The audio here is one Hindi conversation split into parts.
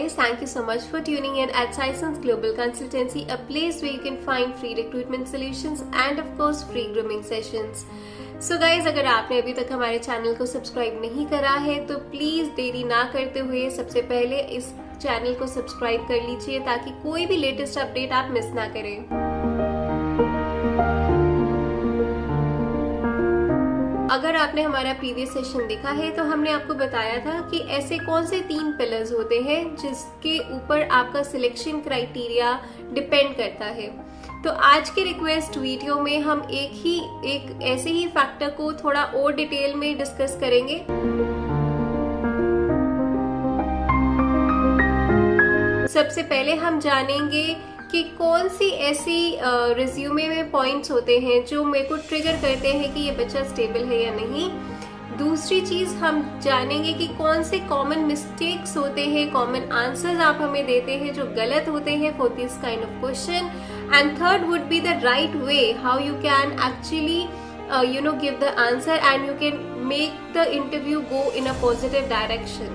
guys, thank you so much for tuning in at Syson's Global Consultancy, a place where you can find free recruitment solutions and of course free grooming sessions. So guys, अगर आपने अभी तक हमारे चैनल को सब्सक्राइब नहीं करा है तो प्लीज देरी ना करते हुए सबसे पहले इस चैनल को सब्सक्राइब कर लीजिए ताकि कोई भी लेटेस्ट अपडेट आप मिस ना करें। अगर आपने हमारा प्रीवियस सेशन देखा है तो हमने आपको बताया था कि ऐसे कौन से 3 पिलर्स होते हैं जिसके ऊपर आपका सिलेक्शन क्राइटेरिया डिपेंड करता है। तो आज के रिक्वेस्ट वीडियो में हम एक ऐसे ही फैक्टर को थोड़ा और डिटेल में डिस्कस करेंगे। सबसे पहले हम जानेंगे कि कौन सी ऐसी रिज्यूमे में पॉइंट्स होते हैं जो मेरे को ट्रिगर करते हैं कि ये बच्चा स्टेबल है या नहीं। दूसरी चीज हम जानेंगे कि कौन से कॉमन मिस्टेक्स होते हैं, कॉमन आंसर्स आप हमें देते हैं जो गलत होते हैं for this kind of question. And third would be the right way how you can actually give the answer and you can make the interview go in a positive direction.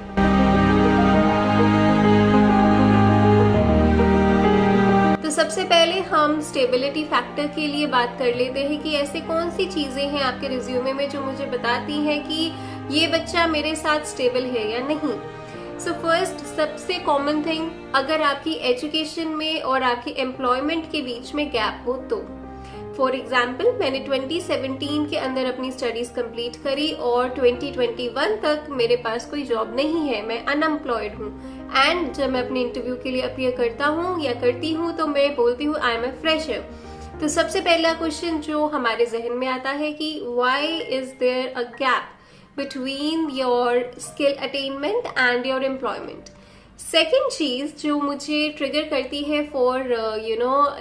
तो सबसे पहले हम स्टेबिलिटी फैक्टर के लिए बात कर लेते हैं कि ऐसे कौन सी चीजें हैं आपके रिज्यूमे में जो मुझे बताती हैं कि ये बच्चा मेरे साथ स्टेबल है या नहीं। सो फर्स्ट, सबसे कॉमन थिंग, अगर आपकी एजुकेशन में और आपकी एम्प्लॉयमेंट के बीच में गैप हो तो। फॉर एग्जाम्पल, मैंने 2017 के अंदर अपनी स्टडीज कंप्लीट करी और 2021 तक मेरे पास कोई जॉब नहीं है, मैं अनएम्प्लॉयड हूँ। एंड जब मैं अपने इंटरव्यू के लिए अपीयर करता हूँ या करती हूँ तो मैं बोलती हूँ आई एम ए फ्रेशर। तो सबसे पहला क्वेश्चन जो हमारे जहन में आता है कि why is there a gap between your skill attainment and your employment. Second चीज जो मुझे ट्रिगर करती है for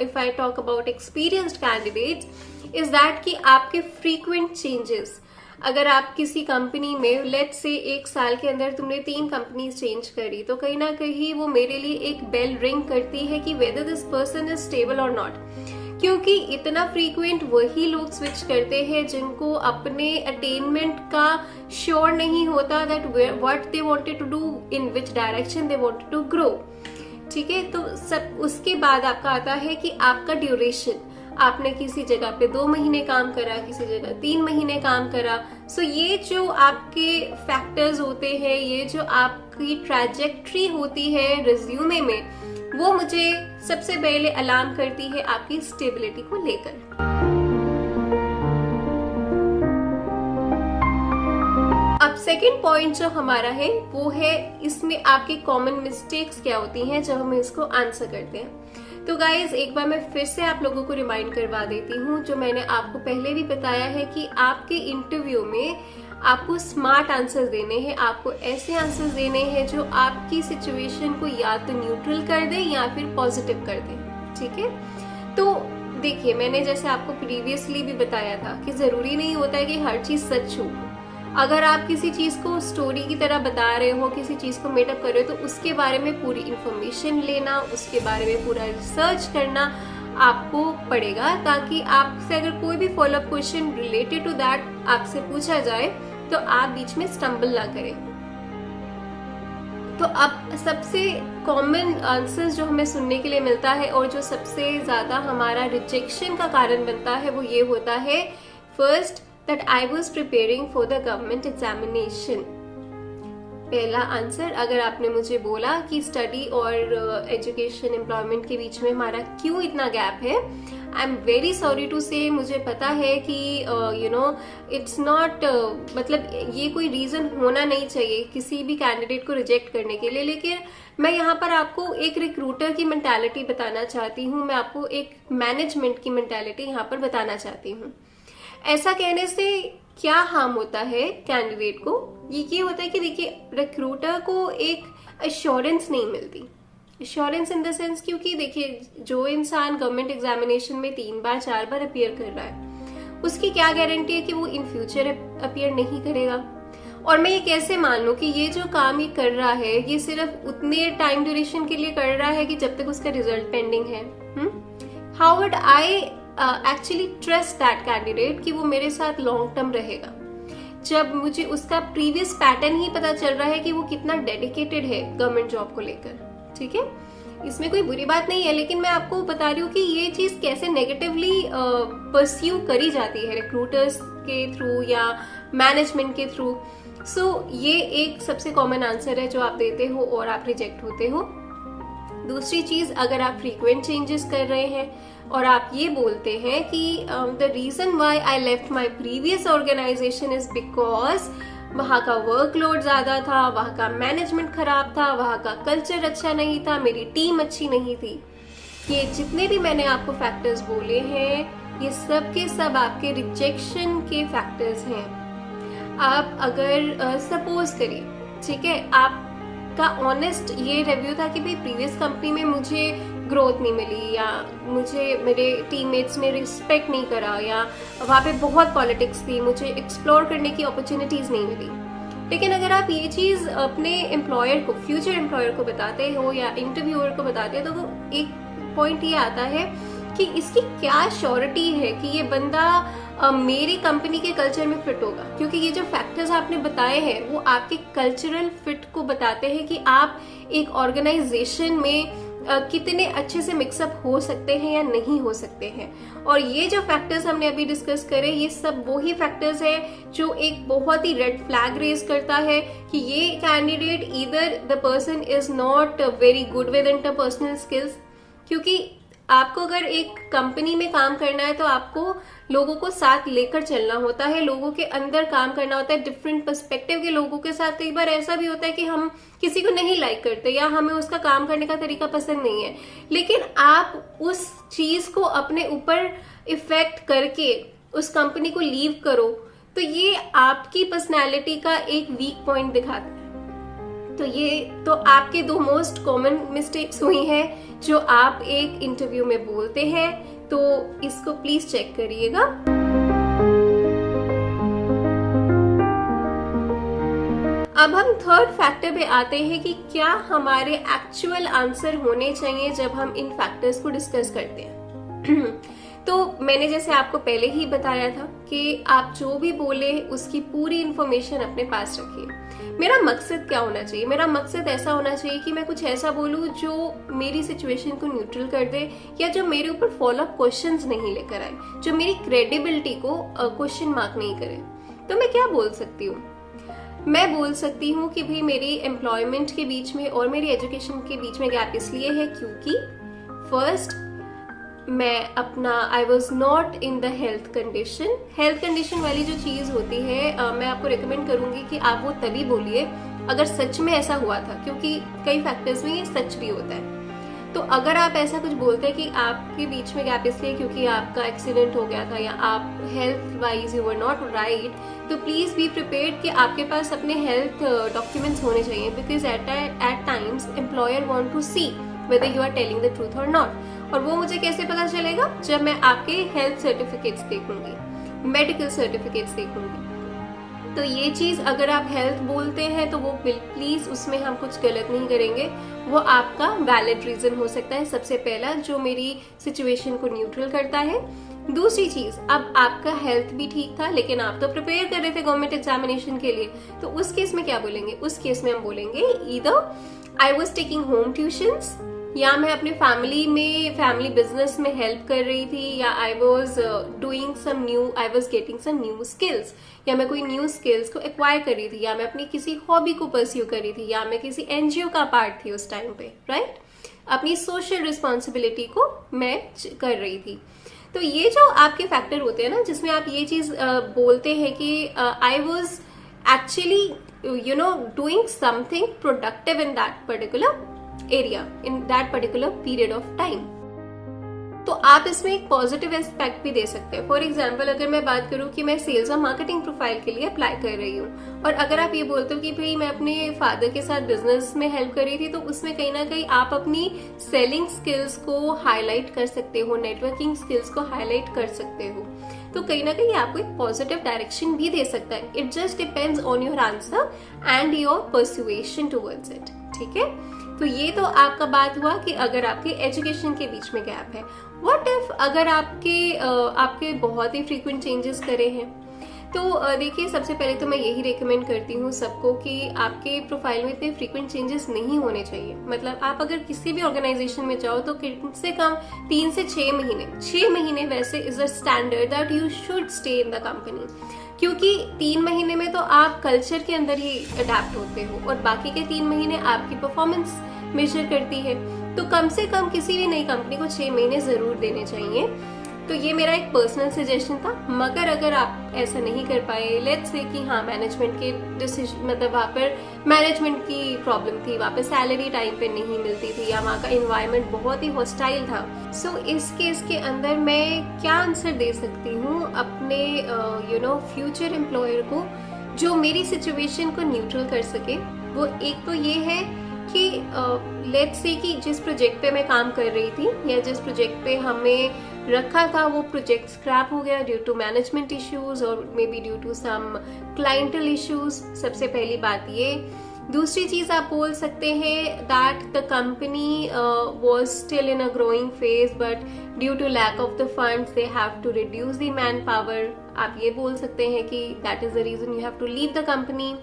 if I talk about experienced candidates is that कि आपके फ्रीक्वेंट चेंजेस। अगर आप किसी कंपनी में लेट्स से 1 साल के अंदर तुमने 3 कंपनीज चेंज करी तो कहीं ना कहीं वो मेरे लिए एक बेल रिंग करती है कि whether this person is stable और नॉट, क्योंकि इतना फ्रीक्वेंट वही लोग स्विच करते हैं जिनको अपने अटेनमेंट का श्योर नहीं होता that what they wanted to do, in which direction they wanted to grow. ठीक है, तो सब उसके बाद आपका आता है कि आपका ड्यूरेशन। आपने किसी जगह पे 2 महीने काम करा, किसी जगह 3 महीने काम करा। सो ये जो आपके फैक्टर्स होते हैं, ये जो आपकी ट्रैजेक्टरी होती है रिज्यूमे में, वो मुझे सबसे पहले अलार्म करती है आपकी स्टेबिलिटी को लेकर। अब सेकंड पॉइंट जो हमारा है वो है इसमें आपके कॉमन मिस्टेक्स क्या होती हैं जब हम इसको आंसर करते हैं। तो गाइज, एक बार मैं फिर से आप लोगों को रिमाइंड करवा देती हूँ जो मैंने आपको पहले भी बताया है कि आपके इंटरव्यू में आपको स्मार्ट आंसर्स देने हैं, आपको ऐसे आंसर्स देने हैं जो आपकी सिचुएशन को या तो न्यूट्रल कर दे या फिर पॉजिटिव कर दे। ठीक है, तो देखिए, मैंने जैसे आपको प्रीवियसली भी बताया था कि जरूरी नहीं होता है कि हर चीज सच हो। अगर आप किसी चीज को स्टोरी की तरह बता रहे हो, किसी चीज को मेटअप कर रहे हो, तो उसके बारे में पूरी इंफॉर्मेशन लेना, उसके बारे में पूरा रिसर्च करना आपको पड़ेगा, ताकि आपसे अगर कोई भी follow up question related to that आपसे पूछा जाए तो आप बीच में स्टम्बल ना करें। तो अब सबसे कॉमन आंसर्स जो हमें सुनने के लिए मिलता है और जो सबसे ज्यादा हमारा रिजेक्शन का कारण बनता है वो ये होता है, first, that I was preparing for the government examination। पहला आंसर, अगर आपने मुझे बोला कि स्टडी और एजुकेशन एम्प्लॉयमेंट के बीच में हमारा क्यों इतना गैप है, I am very sorry to say, मुझे पता है कि इट्स नॉट मतलब ये कोई रीजन होना नहीं चाहिए किसी भी कैंडिडेट को रिजेक्ट करने के लिए, लेकिन मैं यहाँ पर आपको एक रिक्रूटर की मेंटालिटी बताना चाहती हूँ, मैं आपको एक मैनेजमेंट की मेंटालिटी यहाँ पर बताना चाहती हूँ। ऐसा कहने से क्या हार्म होता है कैंडिडेट को, ये होता है कि देखिए, रिक्रूटर को एक एश्योरेंस नहीं मिलती। एश्योरेंस इन द सेंस, क्योंकि देखिए, जो इंसान गवर्नमेंट एग्जामिनेशन में 3 बार 4 बार अपीयर कर रहा है, उसकी क्या गारंटी है कि वो इन फ्यूचर अपीयर नहीं करेगा। और मैं ये कैसे मान लूं कि ये जो काम ये कर रहा है ये सिर्फ उतने टाइम ड्यूरेशन के लिए कर रहा है कि जब तक उसका रिजल्ट पेंडिंग है। How would I actually trust that candidate कि वो मेरे साथ लॉन्ग टर्म रहेगा, जब मुझे उसका प्रीवियस पैटर्न ही पता चल रहा है कि वो कितना डेडिकेटेड है गवर्नमेंट जॉब को लेकर। ठीक है, इसमें कोई बुरी बात नहीं है, लेकिन मैं आपको बता रही हूँ कि ये चीज कैसे नेगेटिवली परस्यू करी जाती है रिक्रूटर्स के थ्रू या मैनेजमेंट के थ्रू। सो ये एक सबसे कॉमन आंसर है जो आप देते हो और आप रिजेक्ट होते हो। दूसरी चीज, अगर आप फ्रीक्वेंट चेंजेस कर रहे हैं और आप ये बोलते हैं कि the reason why I left my previous organisation is because वहाँ का वर्कलोड ज्यादा था, वहाँ का मैनेजमेंट खराब था, वहाँ का कल्चर अच्छा नहीं था, मेरी टीम अच्छी नहीं थी। ये जितने भी मैंने आपको फैक्टर्स बोले हैं ये सब के सब आपके रिजेक्शन के फैक्टर्स हैं। आप अगर सपोज करिए, ठीक है, आपका ऑनेस्ट ये रिव्यू था कि भाई प्रीवियस कंपनी में मुझे ग्रोथ नहीं मिली या मुझे मेरे टीममेट्स ने रिस्पेक्ट नहीं करा या वहाँ पे बहुत पॉलिटिक्स थी, मुझे एक्सप्लोर करने की अपॉर्चुनिटीज नहीं मिली। लेकिन अगर आप ये चीज अपने एम्प्लॉयर को, फ्यूचर एम्प्लॉयर को बताते हो या इंटरव्यूअर को बताते हो, तो वो एक पॉइंट ये आता है कि इसकी क्या श्योरिटी है कि ये बंदा मेरी कंपनी के कल्चर में फिट होगा, क्योंकि ये जो फैक्टर्स आपने बताए हैं वो आपके कल्चरल फिट को बताते हैं कि आप एक ऑर्गेनाइजेशन में कितने अच्छे से मिक्सअप हो सकते हैं या नहीं हो सकते हैं। और ये जो फैक्टर्स हमने अभी डिस्कस करे ये सब वही फैक्टर्स हैं जो एक बहुत ही रेड फ्लैग रेज करता है कि ये candidate either the person is not very good with interpersonal skills. क्योंकि आपको अगर एक कंपनी में काम करना है तो आपको लोगों को साथ लेकर चलना होता है, लोगों के अंदर काम करना होता है, डिफरेंट पर्सपेक्टिव के लोगों के साथ। कई बार ऐसा भी होता है कि हम किसी को नहीं लाइक करते या हमें उसका काम करने का तरीका पसंद नहीं है, लेकिन आप उस चीज को अपने ऊपर इफेक्ट करके उस कंपनी को लीव करो तो ये आपकी पर्सनैलिटी का एक वीक पॉइंट दिखाता है। तो ये तो आपके दो मोस्ट कॉमन मिस्टेक्स हुई हैं जो आप एक इंटरव्यू में बोलते हैं, तो इसको प्लीज चेक करिएगा। अब हम थर्ड फैक्टर पे आते हैं कि क्या हमारे एक्चुअल आंसर होने चाहिए जब हम इन फैक्टर्स को डिस्कस करते हैं। तो मैंने जैसे आपको पहले ही बताया था कि आप जो भी बोले उसकी पूरी इंफॉर्मेशन अपने पास रखिए। मेरा मकसद क्या होना चाहिए? मेरा मकसद ऐसा होना चाहिए कि मैं कुछ ऐसा बोलूं जो मेरी सिचुएशन को न्यूट्रल कर दे या जो मेरे ऊपर फॉलोअप क्वेश्चंस नहीं लेकर आए, जो मेरी क्रेडिबिलिटी को क्वेश्चन मार्क नहीं करे। तो मैं क्या बोल सकती हूँ? मैं बोल सकती हूँ कि भाई मेरी एम्प्लॉयमेंट के बीच में और मेरी एजुकेशन के बीच में गैप इसलिए है क्योंकि फर्स्ट मैं अपना I was not in the health condition वाली जो चीज होती है मैं आपको रिकमेंड करूंगी कि आप वो तभी बोलिए अगर सच में ऐसा हुआ था, क्योंकि कई फैक्टर्स में ये सच भी होता है। तो अगर आप ऐसा कुछ बोलते हैं कि आपके बीच में गैप इसलिए क्योंकि आपका एक्सीडेंट हो गया था या आप health wise you were not right, तो प्लीज बी प्रिपेयर्ड कि आपके पास अपने हेल्थ डॉक्यूमेंट्स होने चाहिए, because at times employer want to see whether you are telling the truth or not। और वो मुझे कैसे पता चलेगा? जब मैं आपके हेल्थ सर्टिफिकेट्स देखूंगी, मेडिकल सर्टिफिकेट्स देखूंगी। तो ये चीज अगर आप हेल्थ बोलते हैं तो वो प्लीज उसमें हम कुछ गलत नहीं करेंगे, वो आपका वैलिड रीजन हो सकता है सबसे पहला जो मेरी सिचुएशन को न्यूट्रल करता है। दूसरी चीज, अब आपका हेल्थ भी ठीक था लेकिन आप तो प्रिपेयर कर रहे थे गवर्नमेंट एग्जामिनेशन के लिए, तो उस केस में क्या बोलेंगे? उस केस में हम बोलेंगे either I was taking home tuitions, या मैं अपने फैमिली बिजनेस में हेल्प कर रही थी, या I was getting some new skills, या मैं कोई न्यू स्किल्स को एक्वायर कर रही थी, या मैं अपनी किसी हॉबी को परस्यू कर रही थी, या मैं किसी एनजीओ का पार्ट थी उस टाइम पे, राइट? अपनी सोशल रिस्पॉन्सिबिलिटी को मैं कर रही थी। तो ये जो आपके फैक्टर होते हैं ना जिसमें आप ये चीज बोलते हैं कि I was actually doing something productive in that particular area, in that particular period of time। तो आप इसमें एक पॉजिटिव एस्पेक्ट भी दे सकते हैं। फॉर एग्जाम्पल अगर मैं बात करूं कि मैं सेल्स और मार्केटिंग प्रोफाइल के लिए अप्लाई कर रही हूँ और अगर आप ये बोलते हो कि भाई मैं अपने फादर के साथ बिजनेस में हेल्प कर रही थी, तो उसमें कहीं ना कहीं आप अपनी सेलिंग स्किल्स को हाईलाइट कर सकते हो, नेटवर्किंग स्किल्स को हाईलाइट कर सकते हो। तो कहीं ना कहीं आपको एक पॉजिटिव डायरेक्शन भी दे सकता है। It just depends on your answer and your persuasion towards it. ठीक है, तो ये तो आपका बात हुआ कि अगर आपके एजुकेशन के बीच में गैप है। व्हाट इफ अगर आपके बहुत ही फ्रीक्वेंट चेंजेस करे हैं, तो देखिए, सबसे पहले तो मैं यही रेकमेंड करती हूँ सबको कि आपके प्रोफाइल में इतने फ्रीक्वेंट चेंजेस नहीं होने चाहिए। मतलब आप अगर किसी भी ऑर्गेनाइजेशन में जाओ तो कम से कम 3 से 6 महीने वैसे is a standard that you should stay in the company, क्योंकि 3 महीने में तो आप कल्चर के अंदर ही अडेप्ट होते हो और बाकी के 3 महीने आपकी परफॉर्मेंस मेजर करती है। तो कम से कम किसी भी नई कंपनी को 6 महीने जरूर देने चाहिए। तो ये मेरा एक पर्सनल सजेशन था। मगर अगर आप ऐसा नहीं कर पाए, लेट्स से कि हाँ मैनेजमेंट के डिसीजन, मतलब वहाँ पर मैनेजमेंट की प्रॉब्लम थी, वहाँ पे सैलरी टाइम पे नहीं मिलती थी या वहाँ का इन्वायरमेंट बहुत ही हॉस्टाइल था, सो इस केस के अंदर मैं क्या आंसर दे सकती हूँ अपने फ्यूचर एम्प्लॉयर को जो मेरी सिचुएशन को न्यूट्रल कर सके। वो एक तो ये है कि लेट्स से कि जिस प्रोजेक्ट पे मैं काम कर रही थी या जिस प्रोजेक्ट पे हमें रखा था वो प्रोजेक्ट स्क्रैप हो गया ड्यू टू मैनेजमेंट इश्यूज और may be due to some clientele issues. सबसे पहली बात ये। दूसरी चीज आप बोल सकते हैं that the company was still in a growing phase but due to lack of the funds they have to reduce the man power. आप ये बोल सकते हैं कि that is the reason you have to leave the company.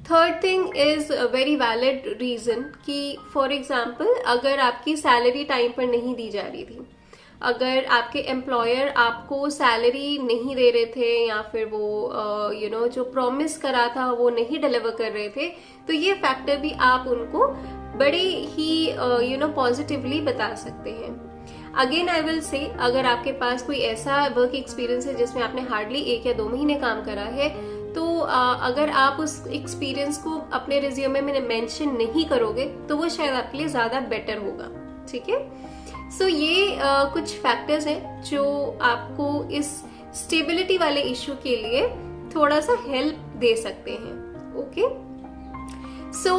Third thing is very valid reason कि फॉर एग्जाम्पल अगर आपकी सैलरी टाइम पर नहीं दी जा रही थी, अगर आपके एम्प्लॉयर आपको सैलरी नहीं दे रहे थे या फिर वो जो प्रॉमिस करा था वो नहीं डिलीवर कर रहे थे, तो ये फैक्टर भी आप उनको बड़े ही पॉजिटिवली बता सकते हैं। अगेन आई विल से, अगर आपके पास कोई ऐसा वर्क एक्सपीरियंस है जिसमें आपने हार्डली 1 या 2 महीने काम करा है, तो अगर आप उस एक्सपीरियंस को अपने रिज्यूमे में मेंशन नहीं करोगे तो वो शायद आपके लिए ज्यादा बेटर होगा। ठीक है, सो ये कुछ फैक्टर्स हैं जो आपको इस स्टेबिलिटी वाले इशू के लिए थोड़ा सा हेल्प दे सकते हैं। Okay, so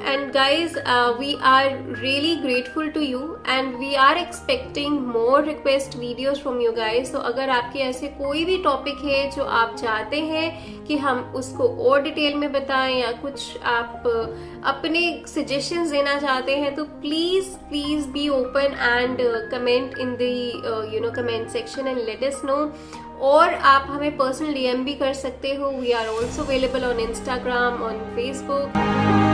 and guys, we are really grateful to you and we are expecting more request videos from you guys। तो अगर आपके ऐसे कोई भी टॉपिक है जो आप चाहते हैं कि हम उसको और डिटेल में बताएं या कुछ आप अपने सजेशंस देना चाहते हैं, तो please be open and comment in the comment section and let us know. और आप हमें पर्सनल DM भी कर सकते हो। We are also available on Instagram, on Facebook.